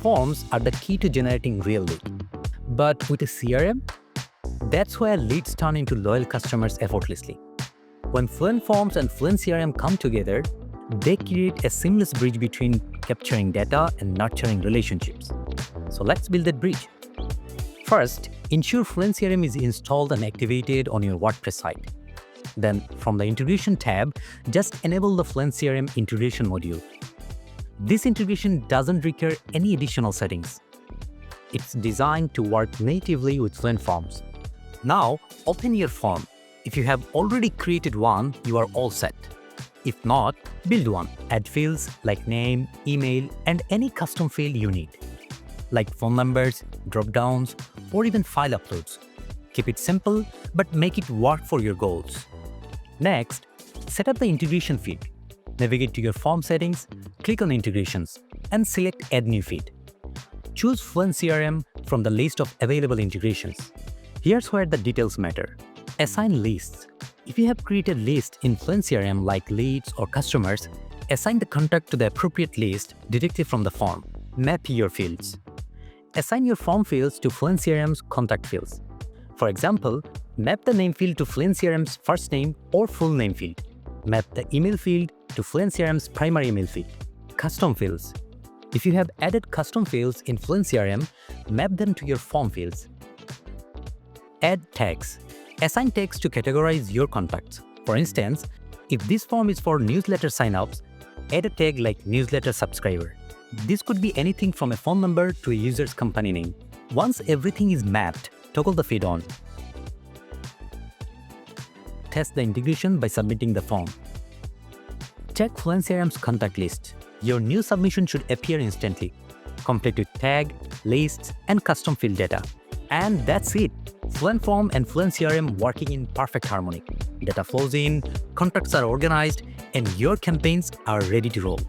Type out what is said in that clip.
forms are the key to generating real lead. But with a CRM, that's where leads turn into loyal customers effortlessly. When Fluent Forms and FluentCRM come together, they create a seamless bridge between capturing data and nurturing relationships. So let's build that bridge. First, ensure FluentCRM is installed and activated on your WordPress site. Then, from the Integration tab, just enable the FluentCRM integration module. This integration doesn't require any additional settings. It's designed to work natively with Fluent Forms. Now, open your form. If you have already created one, you are all set. If not, build one. Add fields like name, email, and any custom field you need, like phone numbers, drop-downs, or even file uploads. Keep it simple, but make it work for your goals. Next, set up the integration feed. Navigate to your form settings, click on Integrations, and select Add New Feed. Choose Fluent CRM from the list of available integrations. Here's where the details matter. Assign lists. If you have created lists in Fluent CRM like leads or customers, assign the contact to the appropriate list directly from the form. Map your fields. Assign your form fields to Fluent CRM's contact fields. For example, map the name field to Fluent CRM's first name or full name field. Map the email field to Fluent CRM's primary email field. Custom fields. If you have added custom fields in Fluent CRM, map them to your form fields. Add tags. Assign tags to categorize your contacts. For instance, if this form is for newsletter signups, add a tag like newsletter subscriber. This could be anything from a phone number to a user's company name. Once everything is mapped, toggle the feed on. Test the integration by submitting the form. Check Fluent CRM's contact list. Your new submission should appear instantly, complete with tag, lists, and custom field data. And that's it. Fluent Form and Fluent CRM working in perfect harmony. Data flows in, contacts are organized, and your campaigns are ready to roll.